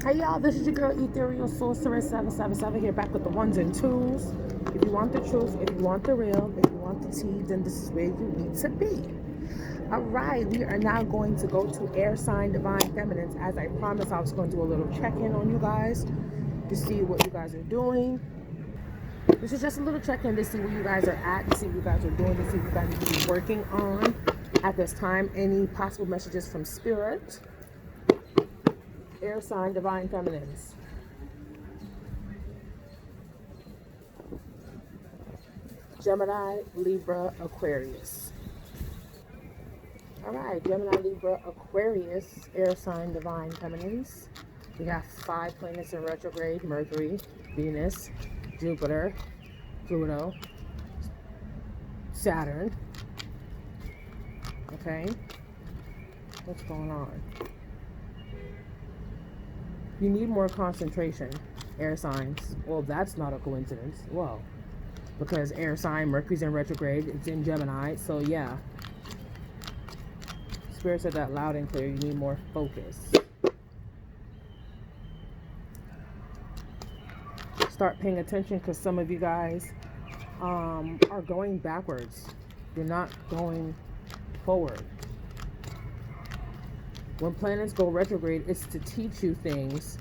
Hey y'all, this is your girl Ethereal Sorceress 777 here, back with the ones and twos. If you want the truth, if you want the real, if you want the tea, then this is where you need to be. Alright, we are now going to go to Air Sign Divine Feminines. As I promised, I was going to do a little check-in on you guys to see what you guys are doing. This is just a little check-in to see where you guys are at, to see what you guys are doing, to see what you guys need to be working on at this time. Any possible messages from Spirit? Air Sign Divine Feminines. Gemini, Libra, Aquarius. All right, Gemini, Libra, Aquarius, Air Sign Divine Feminines. We got 5 planets in retrograde: Mercury, Venus, Jupiter, Pluto, Saturn. Okay, what's going on? You need more concentration, air signs. Well, that's not a coincidence. Well, because air sign, Mercury's in retrograde, it's in Gemini, so yeah. Spirit said that loud and clear. You need more focus. Start paying attention, because some of you guys are going backwards. You're not going forward. When planets go retrograde, it's to teach you things,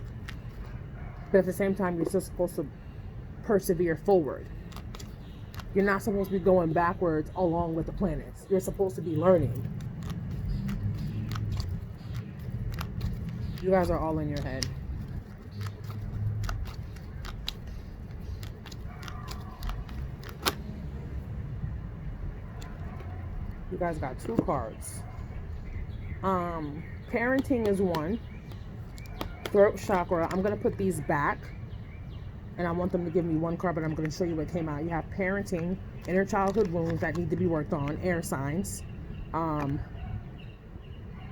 but at the same time, you're still supposed to persevere forward. You're not supposed to be going backwards along with the planets. You're supposed to be learning. You guys are all in your head. You guys got 2 cards. Parenting is 1. Throat chakra. I'm going to put these back, and I want them to give me 1 card, but I'm going to show you what came out. You have parenting, inner childhood wounds that need to be worked on, air signs.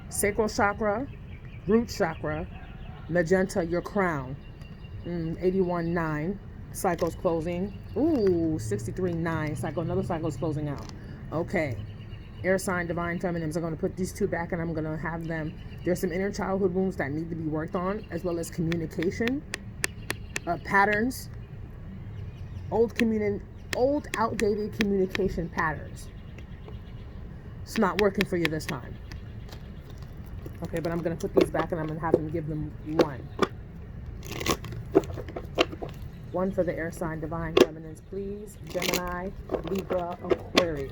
Sacral chakra, root chakra, magenta, your crown. 81-9. Cycle's closing. Ooh, 63-9. Cycle, another cycle's closing out. Okay. Air sign, divine feminines. I'm going to put these 2 back, and I'm going to have them. There's some inner childhood wounds that need to be worked on, as well as communication, patterns, old outdated communication patterns. It's not working for you this time. Okay, but I'm going to put these back, and I'm going to have them give them 1. 1 for the air sign, divine feminines, please. Gemini, Libra, Aquarius.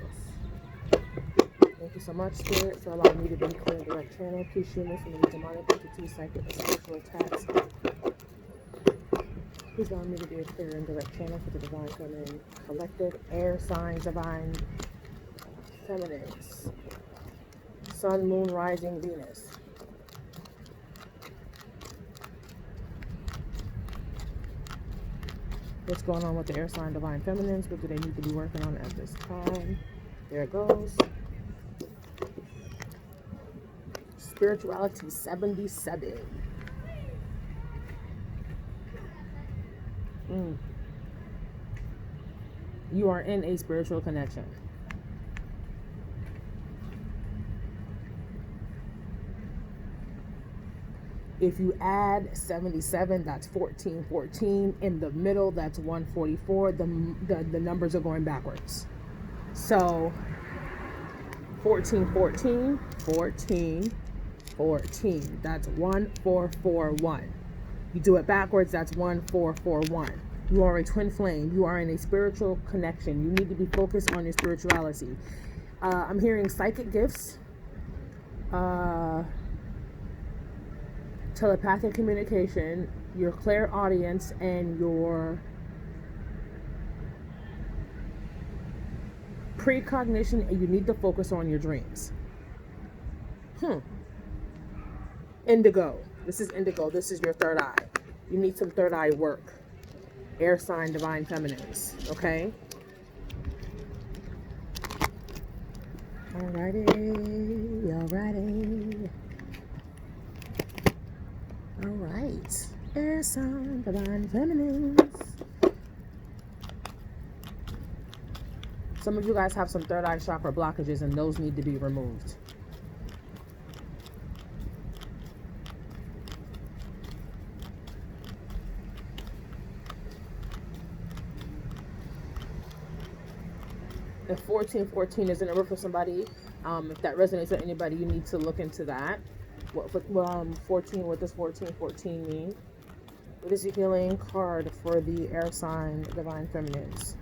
Thank you so much, Spirit, for allowing me to be clear in the direct channel. Please shield me from any demonic entity, psychic, or spiritual attacks. Please allow me to be a clear and direct channel for the divine feminine collective. Air signs, divine feminines. Sun, moon, rising, Venus. What's going on with the air sign, divine feminines? What do they need to be working on at this time? There it goes. Spirituality 77. You are in a spiritual connection. If you add 77, that's 1414. In the middle, that's 144. The numbers are going backwards. So 1414, 14, 14. That's 1441. You do it backwards, that's 1441. You are a twin flame. You are in a spiritual connection. You need to be focused on your spirituality. I'm hearing psychic gifts, telepathic communication, your clairaudience, and your precognition, and you need to focus on your dreams. Indigo. This is indigo. This is your third eye. You need some third eye work. Air sign, divine feminines. Okay? Alrighty. Alright. Air sign, divine feminines. Some of you guys have some third eye chakra blockages, and those need to be removed. And 1414 is a number for somebody. If that resonates with anybody, you need to look into that. What 14? What does 1414 mean? What is the healing card for the air sign Divine Feminines?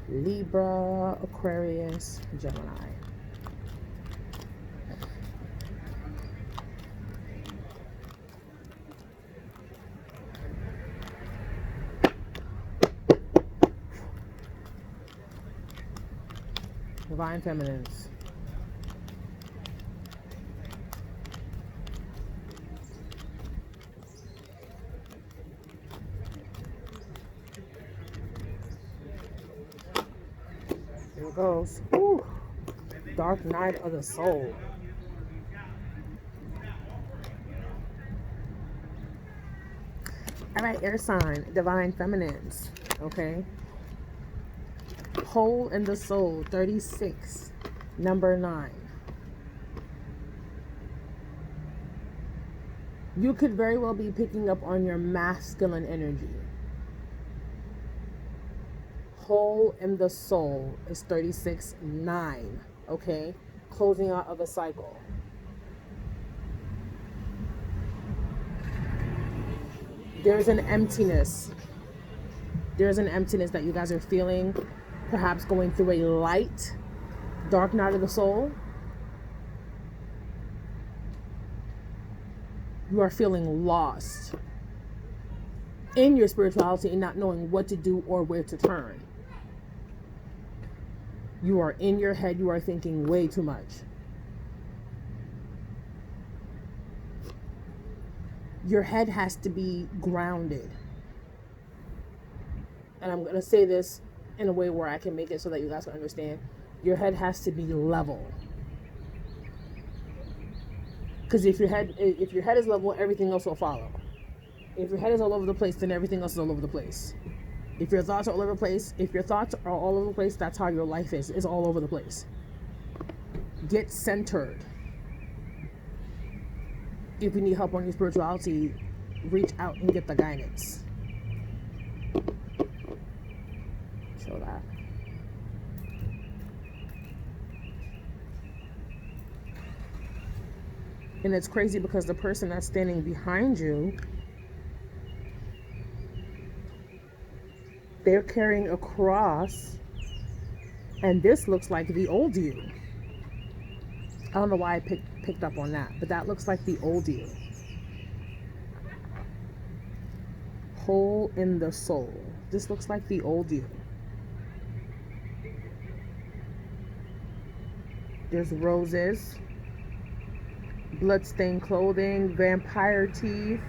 Libra, Aquarius, Gemini. Divine Feminines. Here it goes. Ooh. Dark Night of the Soul. All right, air sign, Divine Feminines. Okay. Hole in the Soul, 36, number 9. You could very well be picking up on your masculine energy. Hole in the Soul is 36-9. Okay, closing out of a cycle. There's an emptiness. There's an emptiness that you guys are feeling, perhaps going through a light, dark night of the soul. You are feeling lost in your spirituality and not knowing what to do or where to turn. You are in your head. You are thinking way too much. Your head has to be grounded. And I'm going to say this in a way where I can make it so that you guys can understand. Your head has to be level. Because if your head is level, everything else will follow. If your head is all over the place, then everything else is all over the place. If your thoughts are all over the place, that's how your life is. It's all over the place. Get centered. If you need help on your spirituality, reach out and get the guidance. Show that. And it's crazy because the person that's standing behind you, they're carrying a cross, and this looks like the old you. I don't know why I picked up on that, but that looks like the old you. Hole in the Soul. This looks like the old you. There's roses, bloodstained clothing, vampire teeth.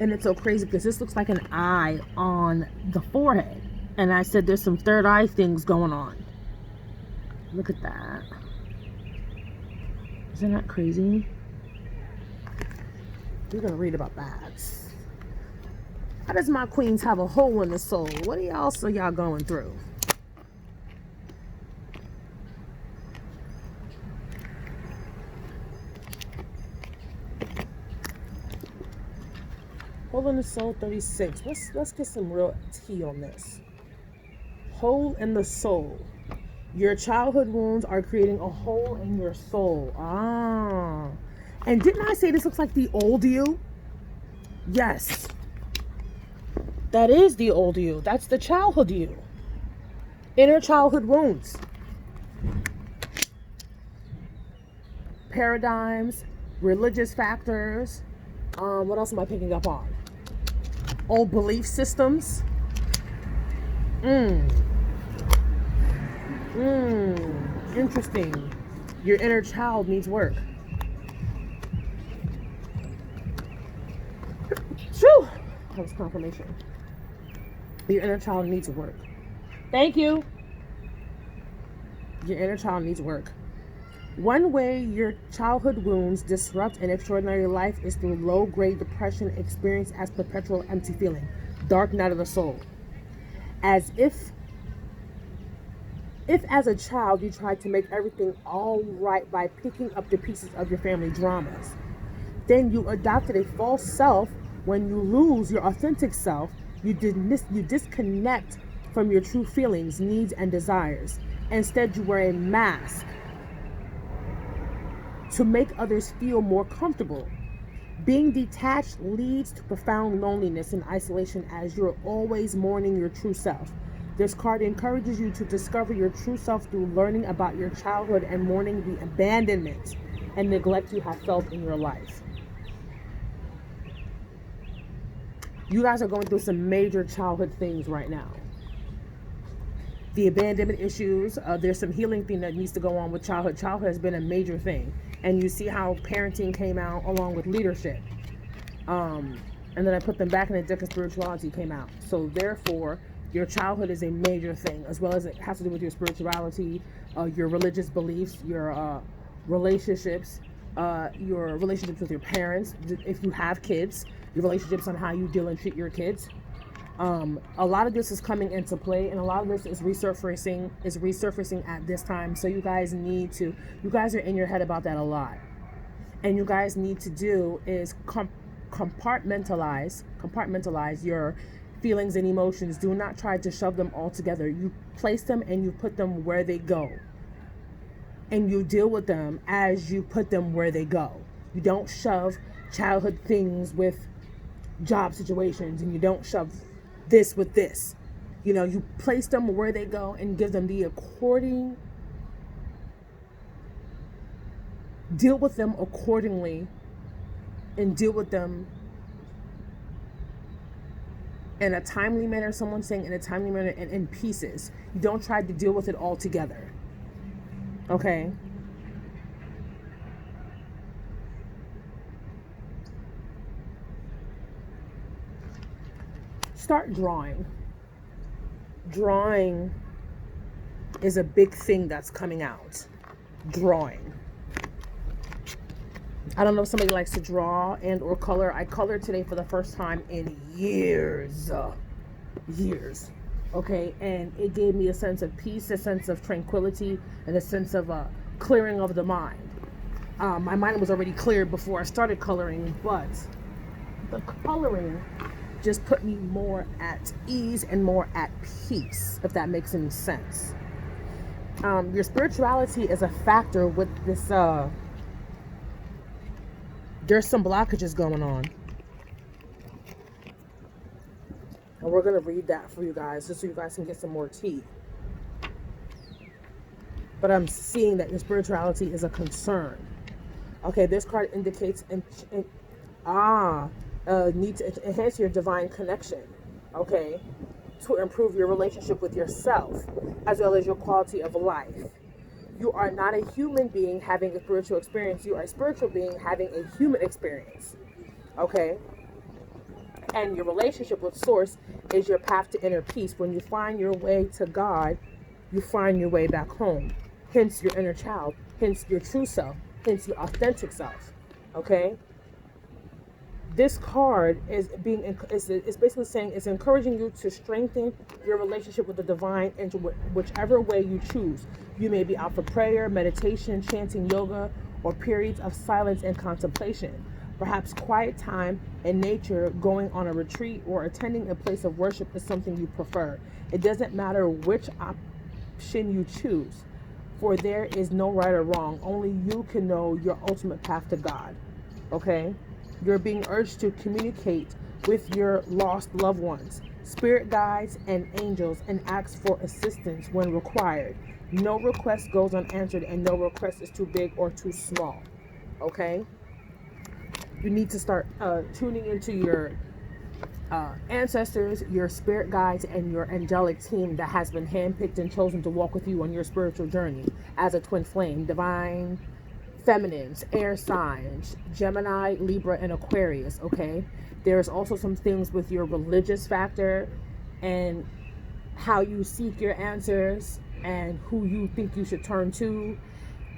And it's so crazy because this looks like an eye on the forehead. And I said there's some third eye things going on. Look at that. Isn't that crazy? We're going to read about that. How does my queens have a hole in the soul? What else are y'all going through? Hole in the Soul 36. Let's get some real tea on this. Hole in the soul. Your childhood wounds are creating a hole in your soul. And didn't I say this looks like the old you? Yes. That is the old you. That's the childhood you. Inner childhood wounds. Paradigms, religious factors. What else am I picking up on? Old belief systems. Interesting. Your inner child needs work. Phew. That was confirmation. Your inner child needs work. Thank you. Your inner child needs work. One way your childhood wounds disrupt an extraordinary life is through low-grade depression experienced as perpetual empty feeling. Dark night of the soul. As if as a child you tried to make everything all right by picking up the pieces of your family dramas, then you adopted a false self When you lose your authentic self, you disconnect from your true feelings, needs, and desires. Instead, you wear a mask to make others feel more comfortable. Being detached leads to profound loneliness and isolation as you're always mourning your true self. This card encourages you to discover your true self through learning about your childhood and mourning the abandonment and neglect you have felt in your life. You guys are going through some major childhood things right now. The abandonment issues, there's some healing thing that needs to go on with childhood. Childhood has been a major thing. And you see how parenting came out along with leadership. And then I put them back in the deck of spirituality came out. So therefore, your childhood is a major thing, as well as it has to do with your spirituality, your religious beliefs, your relationships with your parents, if you have kids, your relationships on how you deal and treat your kids. A lot of this is coming into play, and a lot of this is resurfacing at this time. So you guys are in your head about that a lot. And you guys need to do is compartmentalize your feelings and emotions. Do not try to shove them all together. You place them and you put them where they go. And you deal with them as you put them where they go. You don't shove childhood things with job situations, and you don't shove this with this. You place them where they go and give them deal with them accordingly, and deal with them in a timely manner. Someone's saying in a timely manner and in pieces. You don't try to deal with it all together. Okay? Start drawing. Drawing is a big thing that's coming out. Drawing. I don't know if somebody likes to draw and or color. I colored today for the first time in years. Okay, and it gave me a sense of peace, a sense of tranquility, and a sense of clearing of the mind. My mind was already cleared before I started coloring, but the coloring just put me more at ease and more at peace, if that makes any sense. Your spirituality is a factor with this. There's some blockages going on. And we're going to read that for you guys, just so you guys can get some more tea. But I'm seeing that your spirituality is a concern. Okay, this card indicates need to enhance your divine connection. Okay, to improve your relationship with yourself, as well as your quality of life. You are not a human being having a spiritual experience. You are a spiritual being having a human experience. Okay? And your relationship with Source is your path to inner peace. When you find your way to God, you find your way back home. Hence your inner child. Hence your true self. Hence your authentic self. Okay? This card is basically saying it's encouraging you to strengthen your relationship with the divine in whichever way you choose. You may be out for prayer, meditation, chanting, yoga, or periods of silence and contemplation. Perhaps quiet time in nature, going on a retreat, or attending a place of worship is something you prefer. It doesn't matter which option you choose, for there is no right or wrong. Only you can know your ultimate path to God. Okay? You're being urged to communicate with your lost loved ones, spirit guides, and angels, and ask for assistance when required. No request goes unanswered, and no request is too big or too small. Okay? You need to start tuning into your ancestors, your spirit guides, and your angelic team that has been handpicked and chosen to walk with you on your spiritual journey as a twin flame, divine feminines, air signs, Gemini, Libra, and Aquarius. Okay, there's also some things with your religious factor and how you seek your answers and who you think you should turn to.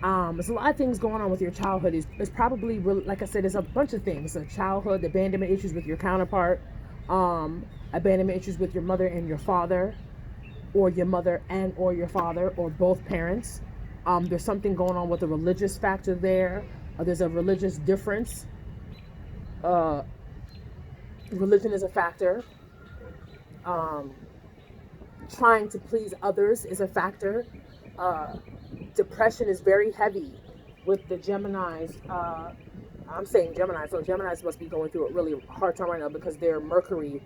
There's a lot of things going on with your childhood. It's probably, like I said, there's a bunch of things. Childhood, abandonment issues with your counterpart, abandonment issues with your mother and your father, or your mother and or your father, or both parents. There's something going on with the religious factor there. There's a religious difference Religion is a factor. Um, Trying to please others is a factor. Uh, Depression is very heavy with the Geminis. I'm saying Gemini, so Geminis must be going through a really hard time right now because their Mercury's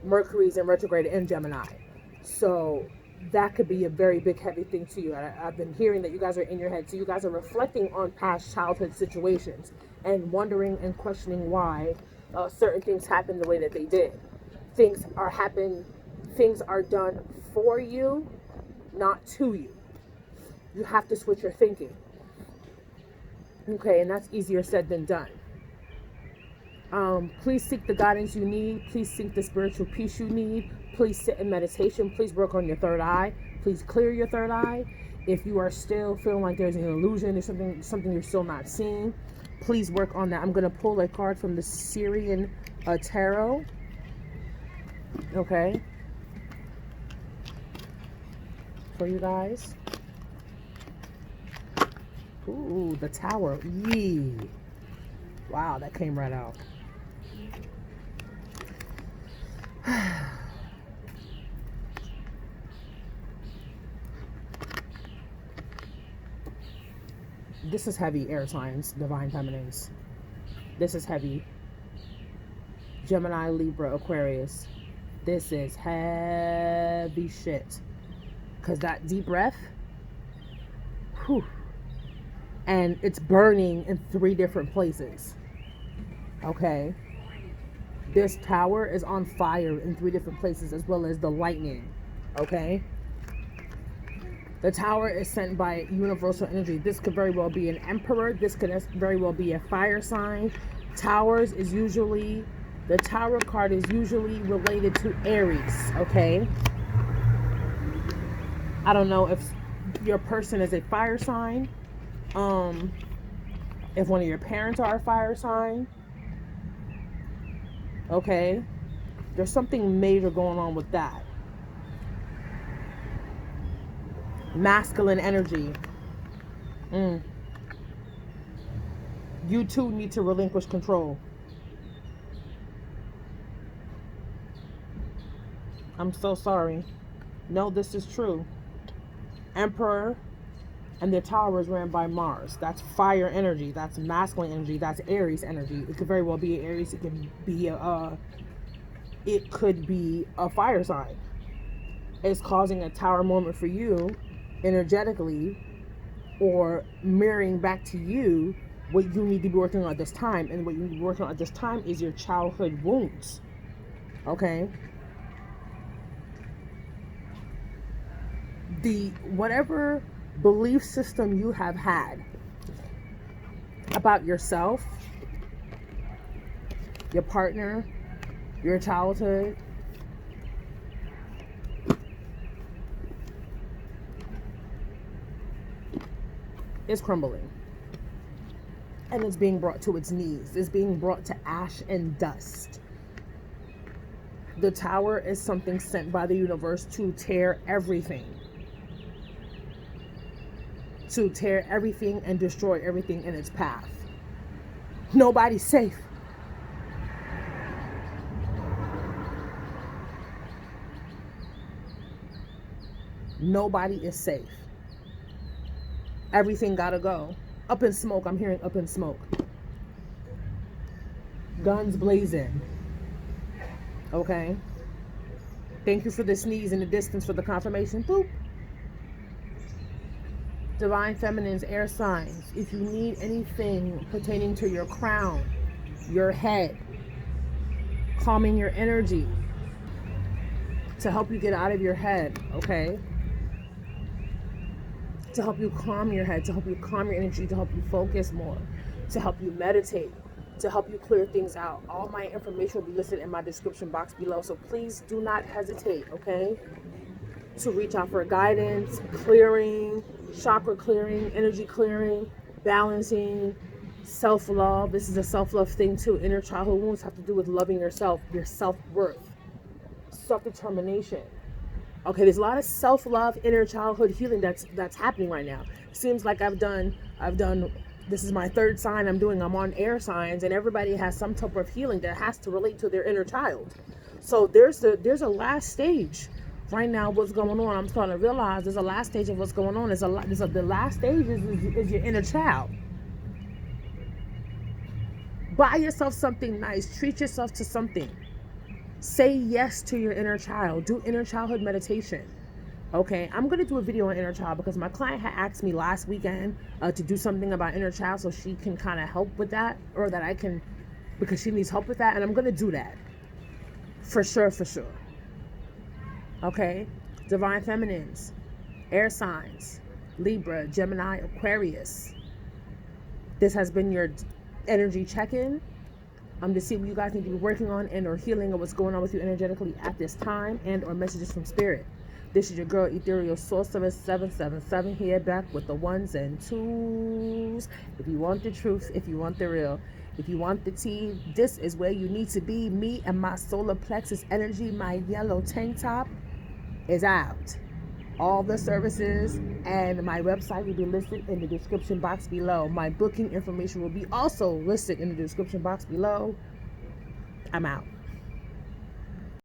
in retrograde in Gemini. So that could be a very big heavy thing to you. I've been hearing that you guys are in your head, so you guys are reflecting on past childhood situations and wondering and questioning why certain things happened the way that they did. Things are happen, things are done for you, not to you. You have to switch your thinking. Okay, and that's easier said than done. Please seek the guidance you need. Please seek the spiritual peace you need. Please sit in meditation. Please work on your third eye. Please clear your third eye. If you are still feeling like there's an illusion, there's something you're still not seeing, please work on that. I'm going to pull a card from the Syrian Tarot. Okay. For you guys. Ooh, the Tower. Yee. Wow, that came right out. This is heavy, air signs, divine feminines. This is heavy. Gemini, Libra, Aquarius. This is heavy shit. Because that deep breath, whew, and it's burning in 3 different places. Okay? This tower is on fire in 3 different places, as well as the lightning. Okay? The tower is sent by universal energy. This could very well be an emperor. This could very well be a fire sign. The tower card is usually related to Aries. Okay? I don't know if your person is a fire sign. If one of your parents are a fire sign. Okay? There's something major going on with that. Masculine energy. You too need to relinquish control. I'm so sorry. No, this is true. Emperor and the tower is ran by Mars. That's fire energy. That's masculine energy. That's Aries energy. It could very well be Aries. It could be a fire sign. It's causing a tower moment for you energetically, or mirroring back to you what you need to be working on at this time. And what you need to be working on at this time is your childhood wounds. Okay? Whatever belief system you have had about yourself, your partner, your childhood, is crumbling. And it's being brought to its knees. It's being brought to ash and dust. The tower is something sent by the universe to tear everything. To tear everything and destroy everything in its path. Nobody's safe. Nobody is safe. Everything gotta go. Up in smoke. I'm hearing up in smoke. Guns blazing. Okay. Thank you for the sneeze in the distance for the confirmation. Boop. Divine feminines, air signs. If you need anything pertaining to your crown, your head, calming your energy, to help you get out of your head, okay? To help you calm your head, to help you calm your energy, to help you focus more, to help you meditate, to help you clear things out. All my information will be listed in my description box below, so please do not hesitate, okay? To reach out for guidance, clearing, chakra clearing, energy clearing, balancing, self-love. This is a self-love thing too. Inner childhood wounds have to do with loving yourself, your self-worth, self-determination. Okay, there's a lot of self-love, inner childhood healing that's happening right now. Seems like I've done This is my third sign I'm doing. I'm on air signs, and everybody has some type of healing that has to relate to their inner child. So there's a last stage right now. What's going on? I'm starting to realize there's a last stage of what's going on. The last stage is your inner child. Buy yourself something nice. Treat yourself to something. Say yes to your inner child. Do inner childhood meditation. Okay, I'm going to do a video on inner child because my client had asked me last weekend to do something about inner child so she can kind of help with that, or that I can, because she needs help with that, and I'm going to do that. For sure. Okay, Divine Feminines, air signs, Libra, Gemini, Aquarius. This has been your energy check-in. To see what you guys need to be working on and or healing, or what's going on with you energetically at this time, and or messages from spirit. This is your girl, Ethereal Sorceress 777, here, back with the ones and twos. If you want the truth, if you want the real, if you want the tea, this is where you need to be. Me and my solar plexus energy, my yellow tank top is out. All the services and my website will be listed in the description box below. My booking information will be also listed in the description box below. I'm out.